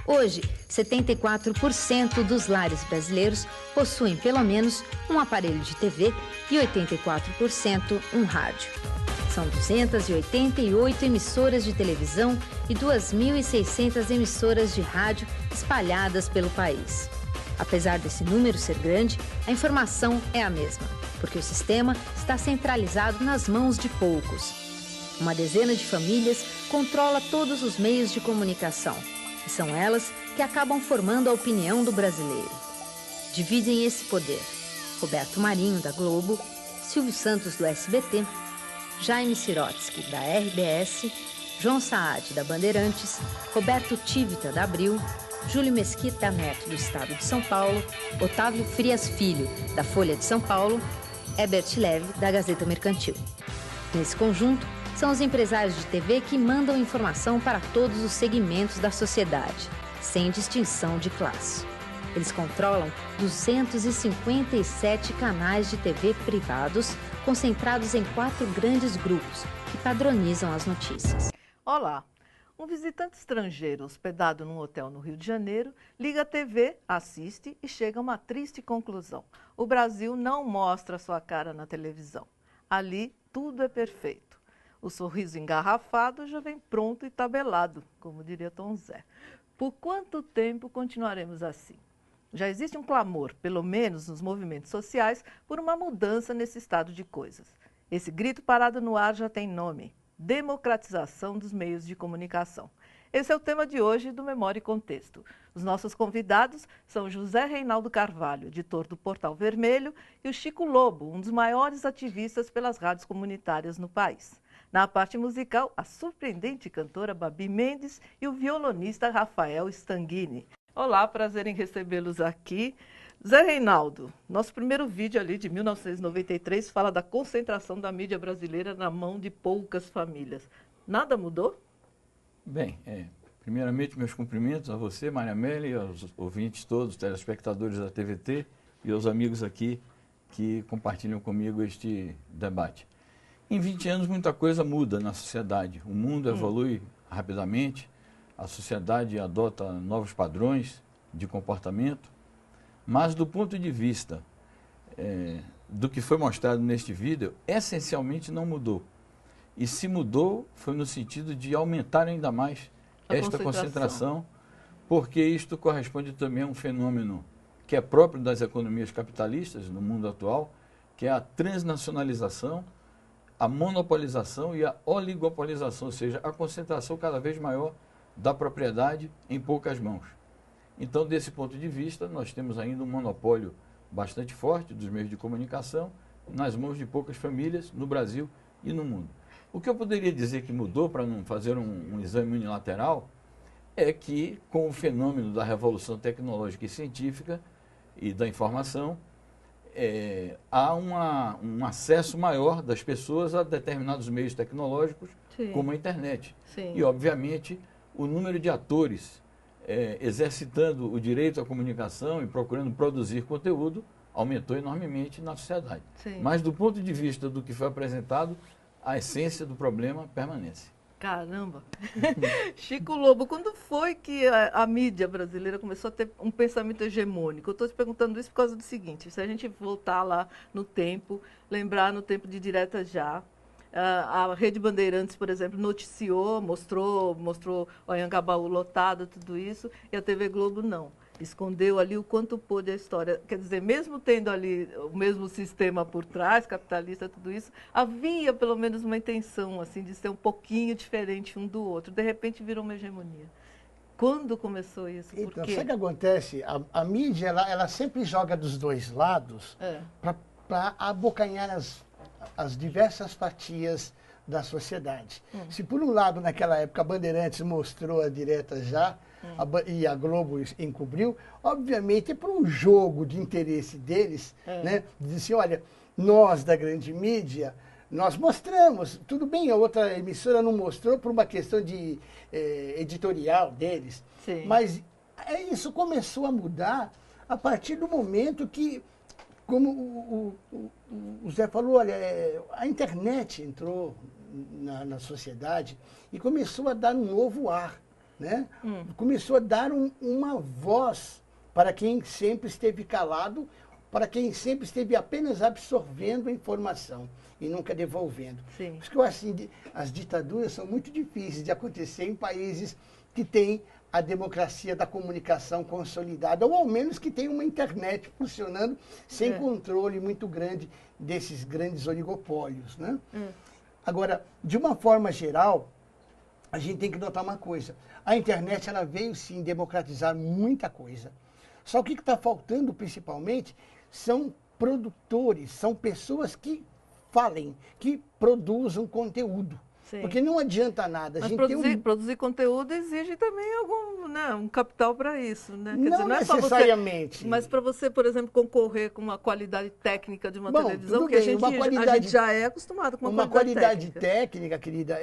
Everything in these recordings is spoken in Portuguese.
Hoje, 74% dos lares brasileiros possuem pelo menos um aparelho de TV e 84% um rádio. São 288 emissoras de televisão e 2.600 emissoras de rádio espalhadas pelo país. Apesar desse número ser grande, a informação é a mesma, porque o sistema está centralizado nas mãos de poucos. Uma dezena de famílias controla todos os meios de comunicação. E são elas que acabam formando a opinião do brasileiro. Dividem esse poder Roberto Marinho, da Globo, Silvio Santos, do SBT, Jaime Sirotsky, da RBS, João Saad, da Bandeirantes, Roberto Tivita, da Abril, Júlio Mesquita Neto, do Estado de São Paulo, Otávio Frias Filho, da Folha de São Paulo, Herbert Leve, da Gazeta Mercantil. Nesse conjunto, são os empresários de TV que mandam informação para todos os segmentos da sociedade, sem distinção de classe. Eles controlam 257 canais de TV privados, concentrados em 4 grandes grupos, que padronizam as notícias. Olá! Um visitante estrangeiro hospedado num hotel no Rio de Janeiro liga a TV, assiste e chega a uma triste conclusão. O Brasil não mostra sua cara na televisão. Ali, tudo é perfeito. O sorriso engarrafado já vem pronto e tabelado, como diria Tom Zé. Por quanto tempo continuaremos assim? Já existe um clamor, pelo menos nos movimentos sociais, por uma mudança nesse estado de coisas. Esse grito parado no ar já tem nome: democratização dos meios de comunicação. Esse é o tema de hoje do Memória e Contexto. Os nossos convidados são José Reinaldo Carvalho, editor do Portal Vermelho, e o Chico Lobo, um dos maiores ativistas pelas rádios comunitárias no país. Na parte musical, a surpreendente cantora Babi Mendes e o violonista Rafael Stanguini. Olá, prazer em recebê-los aqui. Zé Reinaldo, nosso primeiro vídeo ali de 1993 fala da concentração da mídia brasileira na mão de poucas famílias. Nada mudou? Bem, primeiramente meus cumprimentos a você, Maria Amélia, aos ouvintes todos, telespectadores da TVT e aos amigos aqui que compartilham comigo este debate. Em 20 anos muita coisa muda na sociedade, o mundo evolui rapidamente, a sociedade adota novos padrões de comportamento, mas do ponto de vista do que foi mostrado neste vídeo, essencialmente não mudou. E se mudou, foi no sentido de aumentar ainda mais esta concentração, porque isto corresponde também a um fenômeno que é próprio das economias capitalistas no mundo atual, que é a transnacionalização, a monopolização e a oligopolização, ou seja, a concentração cada vez maior da propriedade em poucas mãos. Então, desse ponto de vista, nós temos ainda um monopólio bastante forte dos meios de comunicação nas mãos de poucas famílias no Brasil e no mundo. O que eu poderia dizer que mudou, para não fazer um exame unilateral, é que com o fenômeno da revolução tecnológica e científica e da informação, há um acesso maior das pessoas a determinados meios tecnológicos, sim, como a internet. Sim. E, obviamente, o número de atores exercitando o direito à comunicação e procurando produzir conteúdo aumentou enormemente na sociedade. Sim. Mas, do ponto de vista do que foi apresentado, a essência do problema permanece. Caramba! Chico Lobo, quando foi que a mídia brasileira começou a ter um pensamento hegemônico? Eu estou te perguntando isso por causa do seguinte: se a gente voltar lá no tempo, lembrar no tempo de Direta Já, a Rede Bandeirantes, por exemplo, noticiou, mostrou o Anhangabaú lotado, tudo isso, e a TV Globo não. Escondeu ali o quanto pôde a história. Quer dizer, mesmo tendo ali o mesmo sistema por trás, capitalista, tudo isso, havia pelo menos uma intenção assim, de ser um pouquinho diferente um do outro. De repente virou uma hegemonia. Quando começou isso? Por então, quê? sabe o que acontece? A mídia ela sempre joga dos dois lados para abocanhar as diversas fatias da sociedade. Se por um lado, naquela época, a Bandeirantes mostrou a Direta Já, e a Globo encobriu, obviamente é para um jogo de interesse deles, né? Dizer assim, olha, nós da grande mídia Nós mostramos, tudo bem, a outra emissora não mostrou por uma questão de editorial deles, Sim. mas isso começou a mudar a partir do momento que, como o Zé falou, olha, a internet entrou na sociedade e começou a dar um novo ar, né? Começou a dar uma voz para quem sempre esteve calado, para quem sempre esteve apenas absorvendo a informação e nunca devolvendo. Sim. Por isso que eu acho assim, as ditaduras são muito difíceis de acontecer em países que têm a democracia da comunicação consolidada, ou ao menos que tem uma internet funcionando sem controle muito grande desses grandes oligopólios, né? Agora, de uma forma geral, a gente tem que notar uma coisa. A internet ela veio, sim, democratizar muita coisa. Só que o que está faltando, principalmente, são produtores, são pessoas que falem, que produzam conteúdo. Sim. Porque não adianta nada. Mas produzir conteúdo exige também um capital para isso, né? Quer não dizer, não necessariamente. É só você, mas para você, por exemplo, concorrer com uma qualidade técnica de uma televisão, que bem, a gente já é acostumado com uma qualidade técnica, querida,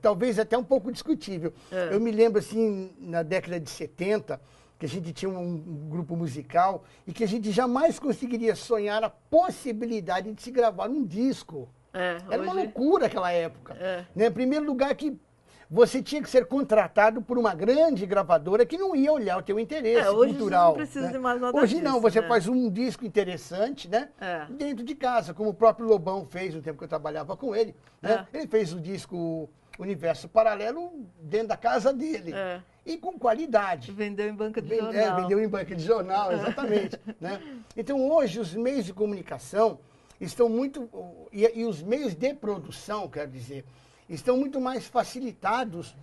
talvez até um pouco discutível. Eu me lembro, assim, na década de 70, que a gente tinha um grupo musical e que a gente jamais conseguiria sonhar a possibilidade de se gravar um disco. Era uma loucura aquela época. Né? Em primeiro lugar que você tinha que ser contratado por uma grande gravadora que não ia olhar o teu interesse hoje cultural. Hoje não precisa de mais nada Hoje disso, não, você faz um disco interessante, né? Dentro de casa, como o próprio Lobão fez no tempo que eu trabalhava com ele. Né? Ele fez o disco Universo Paralelo dentro da casa dele. E com qualidade. Vendeu em banca de jornal. Vendeu em banca de jornal, exatamente. Né? Então hoje os meios de comunicação estão muito, e os meios de produção, quero dizer, estão muito mais facilitados,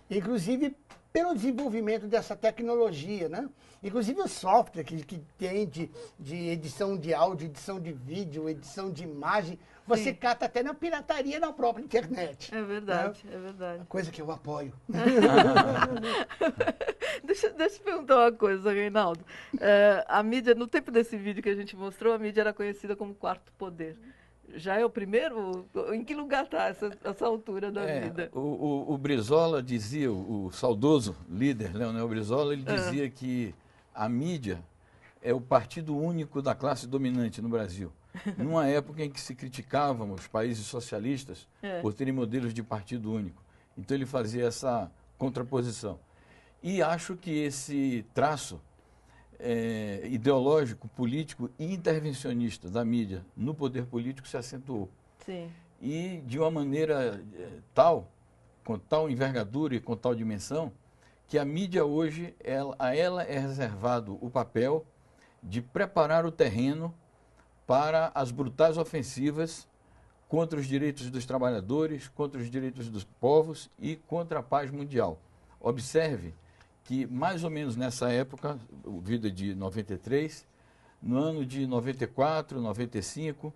inclusive pelo desenvolvimento dessa tecnologia, né? Inclusive o software que tem de edição de áudio, edição de vídeo, edição de imagem, você cata até na pirataria na própria internet. É verdade, né? É verdade. Coisa que eu apoio. Deixa eu te perguntar uma coisa, Reinaldo. A mídia, no tempo desse vídeo que a gente mostrou, a mídia era conhecida como quarto poder. Já é o primeiro? Em que lugar está essa altura da vida? O Brizola dizia, o saudoso líder Leonel Brizola, ele dizia que a mídia é o partido único da classe dominante no Brasil. Numa época em que se criticavam os países socialistas por terem modelos de partido único. Então ele fazia essa contraposição. E acho que esse traço ideológico, político e intervencionista da mídia no poder político se acentuou. Sim. E de uma maneira tal, com tal envergadura e com tal dimensão, que a mídia hoje, a ela é reservado o papel de preparar o terreno para as brutais ofensivas contra os direitos dos trabalhadores, contra os direitos dos povos e contra a paz mundial. Observe que, mais ou menos nessa época, vida de 93, no ano de 94, 95,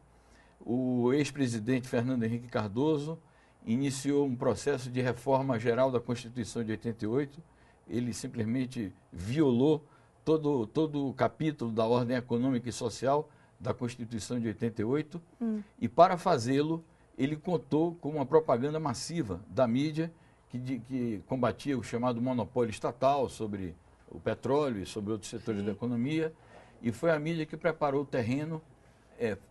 o ex-presidente Fernando Henrique Cardoso iniciou um processo de reforma geral da Constituição de 88. Ele simplesmente violou todo o capítulo da ordem econômica e social da Constituição de 88, e para fazê-lo, ele contou com uma propaganda massiva da mídia que combatia o chamado monopólio estatal sobre o petróleo e sobre outros setores da economia, e foi a mídia que preparou o terreno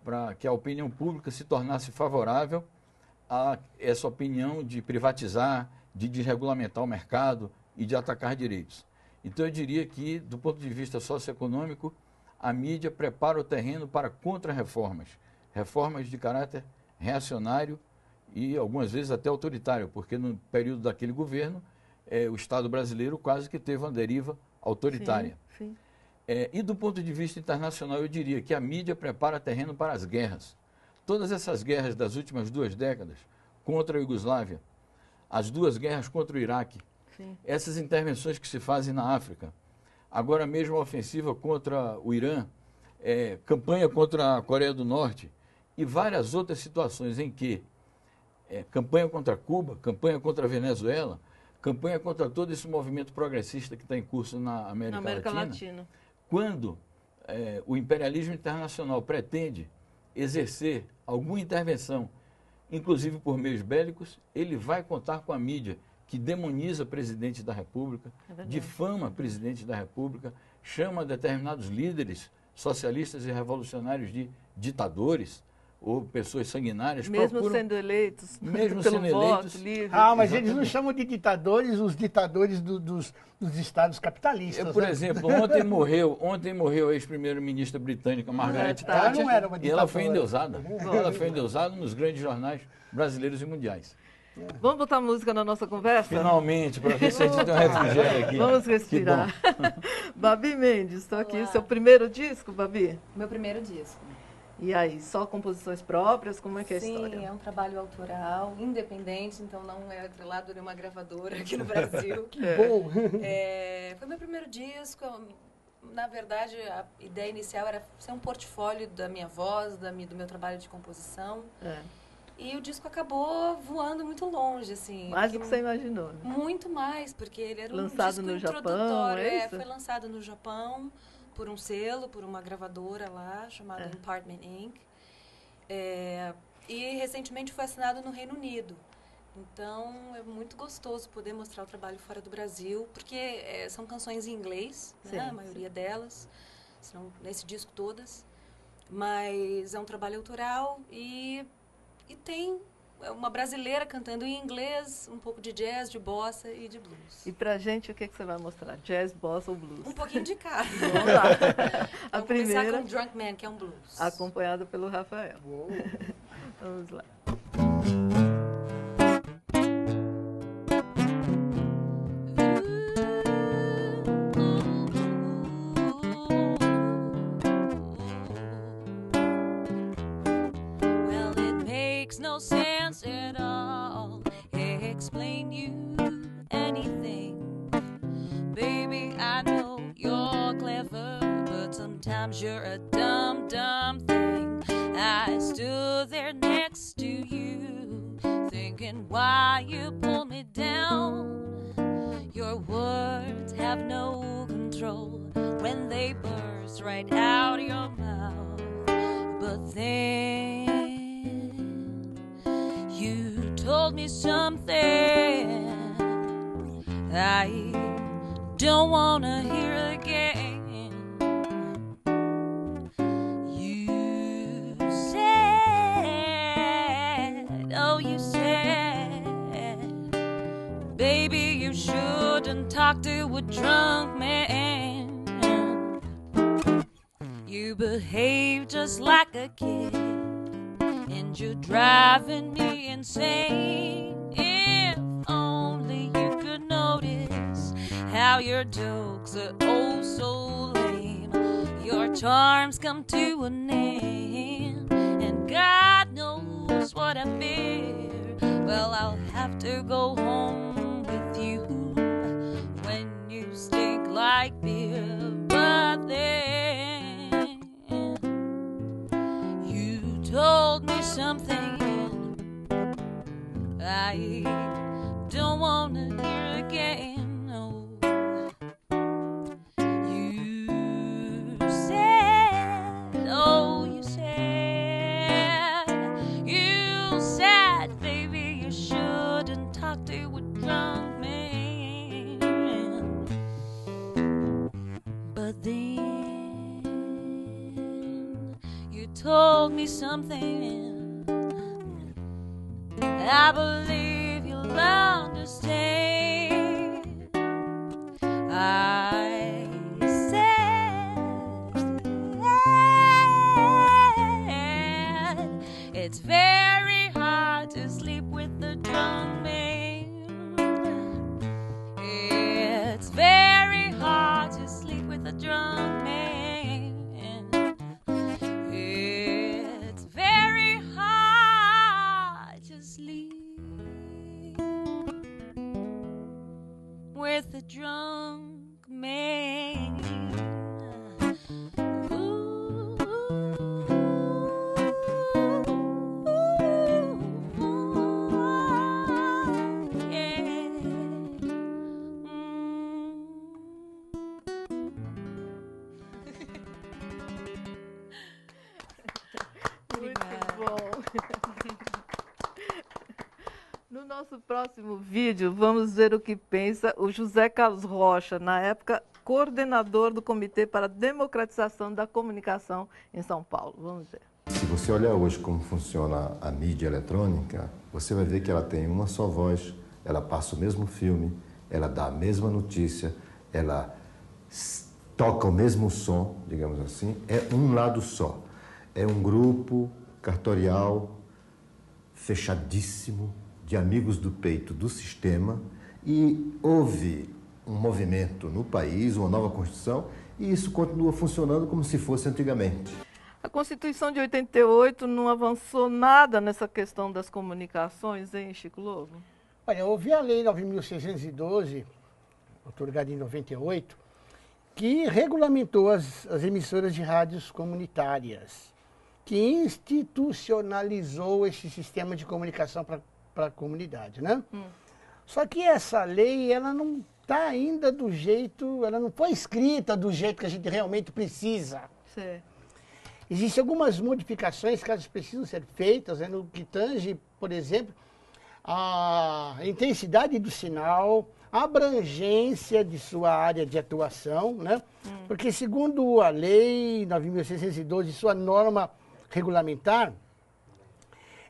para que a opinião pública se tornasse favorável a essa opinião de privatizar, de desregulamentar o mercado e de atacar direitos. Então eu diria que, do ponto de vista socioeconômico, a mídia prepara o terreno para contra-reformas, reformas de caráter reacionário e algumas vezes até autoritário, porque no período daquele governo, o Estado brasileiro quase que teve uma deriva autoritária. Sim. E do ponto de vista internacional, eu diria que a mídia prepara terreno para as guerras. Todas essas guerras das últimas 2 décadas, contra a Iugoslávia, as 2 guerras contra o Iraque, essas intervenções que se fazem na África, agora mesmo a ofensiva contra o Irã, campanha contra a Coreia do Norte e várias outras situações em que campanha contra Cuba, campanha contra a Venezuela, campanha contra todo esse movimento progressista que está em curso na América Latina. Quando o imperialismo internacional pretende exercer alguma intervenção inclusive por meios bélicos, ele vai contar com a mídia, que demoniza presidente da República, difama presidente da República, chama determinados líderes socialistas e revolucionários de ditadores ou pessoas sanguinárias. Mesmo sendo eleitos, mesmo pelo sendo voto eleitos. livre. Mas eles não chamam de ditadores os ditadores dos estados capitalistas. Por exemplo, ontem morreu a ex-primeira-ministra britânica Margaret Thatcher, não era uma e ela foi ditadora. endeusada. Ela foi endeusada nos grandes jornais brasileiros e mundiais. Vamos botar música na nossa conversa? Finalmente, para ver se a gente tem um refrigério aqui. Vamos respirar. Babi Mendes, estou aqui. Seu primeiro disco, Babi? Meu primeiro disco. E aí, só composições próprias? Como é que é a história? Sim, é um trabalho autoral, independente, então não é atrelado a uma gravadora aqui no Brasil. Bom. Foi meu primeiro disco. Na verdade, a ideia inicial era ser um portfólio da minha voz, do meu trabalho de composição. E o disco acabou voando muito longe, assim. Mais do que você imaginou, né? Muito mais, porque ele era lançado um disco no introdutório. Japão, é isso? Foi lançado no Japão por um selo, por uma gravadora lá, chamada Impartment Inc. E recentemente foi assinado no Reino Unido. Então, é muito gostoso poder mostrar o trabalho fora do Brasil, porque são canções em inglês, Sim, né? A maioria delas, são nesse disco todas. Mas é um trabalho autoral e tem uma brasileira cantando em inglês, um pouco de jazz, de bossa e de blues. E pra gente, o que você vai mostrar? Jazz, bossa ou blues? Um pouquinho de cada. Vamos lá. A Vamos primeira, começar com Drunk Man, que é um blues. acompanhada pelo Rafael. Vamos lá. No sense at all. Explain you anything. Baby, I know you're clever, but sometimes you're a dumb, dumb thing. I stood there next to you, thinking why you pull me down. Your words have no control when they burst right out of your mouth. But then you told me something I don't wanna hear again. You said, oh, you said, baby, you shouldn't talk to a drunk man. You behave just like a kid, and you're driving me insane. If only you could notice how your jokes are oh so lame. Your charms come to an end, and God knows what I fear. Well, I'll have to go home with you when you stink like beer. But then you told me something I don't wanna hear again. No, you said, oh, you said, baby, you shouldn't talk to a drunk man. But then you told me something I believe you'll understand. I said it's very hard to sleep with a drunk man. It's very hard to sleep with a drunk man. It's very hard to sleep nosso próximo vídeo, vamos ver o que pensa o José Carlos Rocha, na época coordenador do Comitê para a Democratização da Comunicação em São Paulo. Vamos ver. Se você olhar hoje como funciona a mídia eletrônica, você vai ver que ela tem uma só voz, ela passa o mesmo filme, ela dá a mesma notícia, ela toca o mesmo som, digamos assim, é um lado só. É um grupo cartorial fechadíssimo de amigos do peito do sistema e houve um movimento no país, uma nova Constituição, e isso continua funcionando como se fosse antigamente. A Constituição de 88 não avançou nada nessa questão das comunicações, hein, Chico Lobo? Olha, houve a Lei 9.612, otorgada em 98, que regulamentou as emissoras de rádios comunitárias, que institucionalizou esse sistema de comunicação para a comunidade, né? Só que essa lei, ela não está ainda do jeito, ela não foi escrita do jeito que a gente realmente precisa. Sim. Existem algumas modificações que elas precisam ser feitas, né, no que tange, por exemplo, a intensidade do sinal, a abrangência de sua área de atuação, né? Porque segundo a lei 9.612, sua norma regulamentar,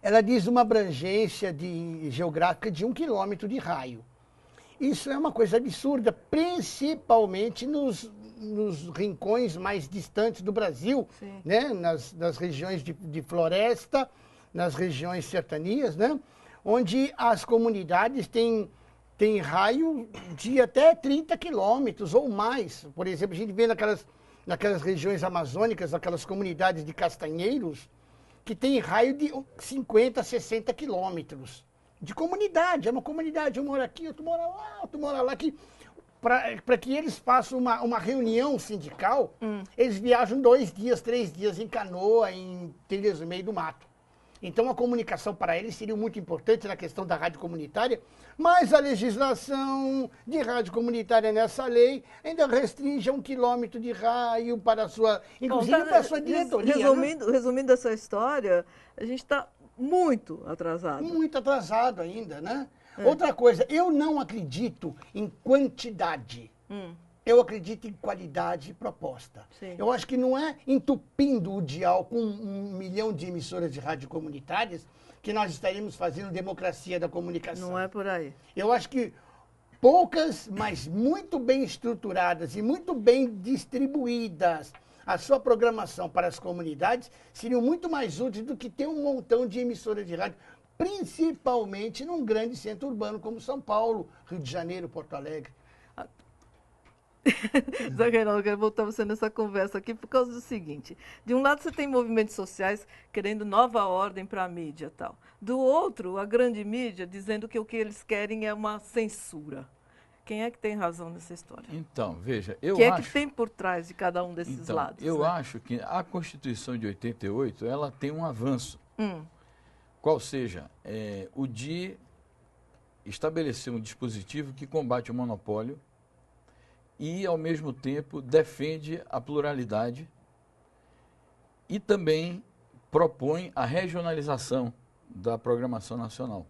ela diz uma abrangência geográfica de 1 quilômetro de raio. Isso é uma coisa absurda, principalmente nos rincões mais distantes do Brasil, né? nas regiões de floresta, nas regiões sertanias, né? Onde as comunidades têm raio de até 30 quilômetros ou mais. Por exemplo, a gente vê naquelas regiões amazônicas, aquelas comunidades de castanheiros, que tem raio de 50, 60 quilômetros. De comunidade, é uma comunidade, eu moro aqui, outro mora lá, outro mora lá. Para que eles façam uma reunião sindical, eles viajam 2 dias, 3 dias em canoa, em trilhas no meio do mato. Então a comunicação para eles seria muito importante na questão da rádio comunitária, mas a legislação de rádio comunitária nessa lei ainda restringe a 1 quilômetro de raio para a sua, inclusive para a sua diretoria. Resumindo essa história, a gente está muito atrasado. Muito atrasado ainda, né? Outra coisa, eu não acredito em quantidade. Eu acredito em qualidade e proposta. Sim. Eu acho que não é entupindo o dial com 1 milhão de emissoras de rádio comunitárias que nós estaríamos fazendo democracia da comunicação. Não é por aí. Eu acho que poucas, mas muito bem estruturadas e muito bem distribuídas a sua programação para as comunidades seriam muito mais úteis do que ter um montão de emissoras de rádio, principalmente num grande centro urbano como São Paulo, Rio de Janeiro, Porto Alegre. Zé Reinaldo, eu quero voltar você nessa conversa aqui por causa do seguinte. De um lado você tem movimentos sociais querendo nova ordem para a mídia e tal. Do outro, a grande mídia dizendo que o que eles querem é uma censura. Quem é que tem razão nessa história? Então, veja, eu Quem acho... é que tem por trás de cada um desses lados? Eu acho que a Constituição de 88, ela tem um avanço. Qual seja, o de estabelecer um dispositivo que combate o monopólio e, ao mesmo tempo, defende a pluralidade e também propõe a regionalização da programação nacional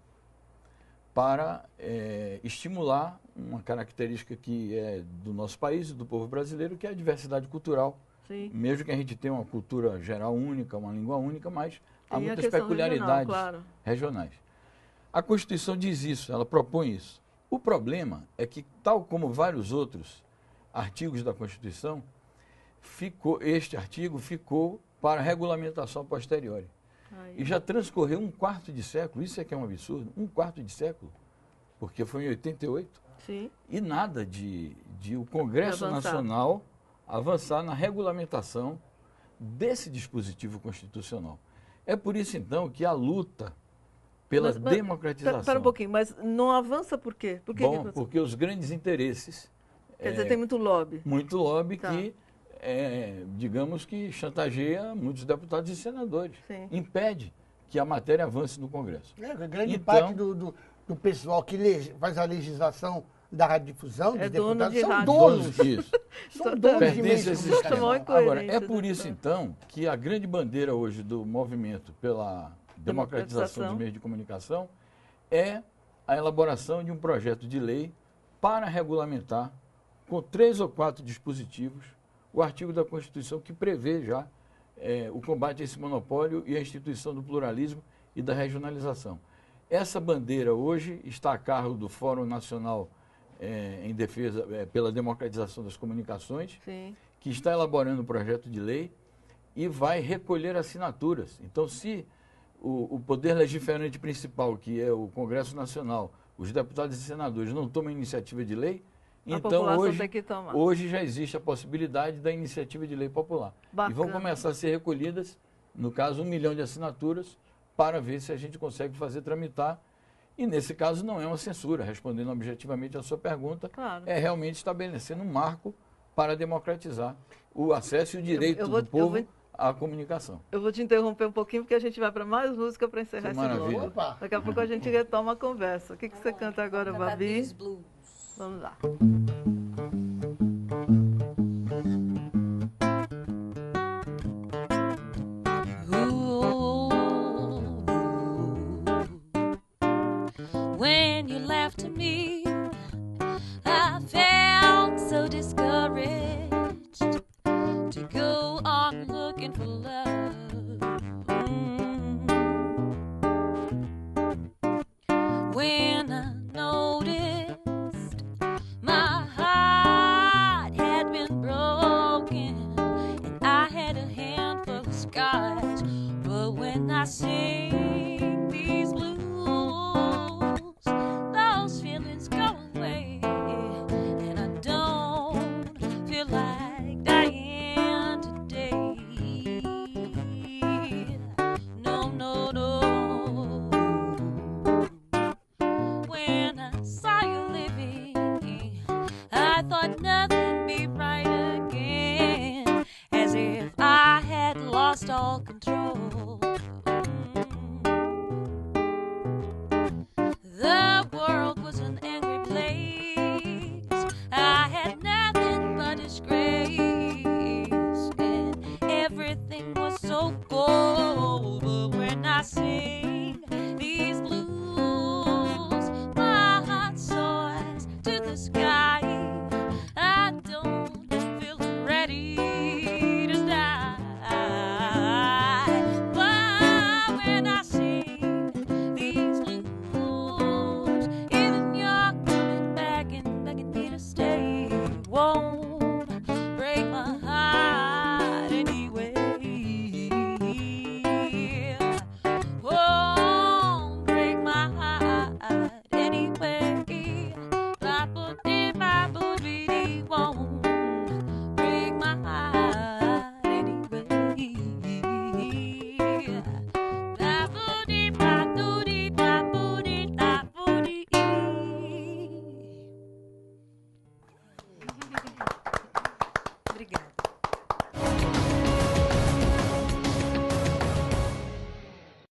para estimular uma característica que é do nosso país e do povo brasileiro, que é a diversidade cultural. Sim. Mesmo que a gente tenha uma cultura geral única, uma língua única, mas há muitas peculiaridades regionais. A Constituição diz isso, ela propõe isso. O problema é que, tal como vários outros artigos da Constituição, este artigo ficou para regulamentação posterior. E já transcorreu 1/4 de século, isso é que é um absurdo, 1/4 de século, porque foi em 88, Sim. E nada de o Congresso Nacional avançar na regulamentação desse dispositivo constitucional. É por isso, então, que a luta pela democratização... Espera um pouquinho, mas não avança por quê? Porque os grandes interesses... Quer dizer, tem muito lobby. Muito lobby que, digamos que, chantageia muitos deputados e senadores. Sim. Impede que a matéria avance no Congresso. Grande parte do pessoal que faz a legislação da radiodifusão, dos deputados, são donos. Isso. São donos de meios de comunicação. Agora, é por isso, então, que a grande bandeira hoje do movimento pela democratização dos meios de comunicação é a elaboração de um projeto de lei para regulamentar, com 3 ou 4 dispositivos, o artigo da Constituição que prevê já o combate a esse monopólio e a instituição do pluralismo e da regionalização. Essa bandeira hoje está a cargo do Fórum Nacional em Defesa pela Democratização das Comunicações, sim, que está elaborando um projeto de lei e vai recolher assinaturas. Então, se o poder legiferante principal, que é o Congresso Nacional, os deputados e senadores não tomam iniciativa de lei, então hoje já existe a possibilidade da iniciativa de lei popular. Bacana. E vão começar a ser recolhidas, no caso, 1 milhão de assinaturas, para ver se a gente consegue fazer tramitar. E nesse caso não é uma censura, respondendo objetivamente à sua pergunta, claro, é realmente estabelecendo um marco para democratizar o acesso e o direito do povo à comunicação. Eu vou te interromper um pouquinho, porque a gente vai para mais música para encerrar esse bloco. Daqui a pouco a gente retoma a conversa. O que você canta agora, Babi? Blues. Vamos lá. When you left me, I felt so discouraged to go on looking for love. When I noticed my heart had been broken and I had a handful of scars, but when I sing these blues, those feelings go away, and I don't feel like dying today. No, no, no. When I saw you living, I thought nothing'd be right again, as if I had lost all control. The world was an angry place, I had nothing but disgrace, and everything was so cold. But when I sing these blues, my heart soars to the sky. I don't feel ready to die, but when I sing these blues, even you're coming back and begging me to stay, won't break my heart anyway. Won't break my heart anyway. My booty won't break my heart anyway. My booty, my booty, my booty, my booty. Obrigada.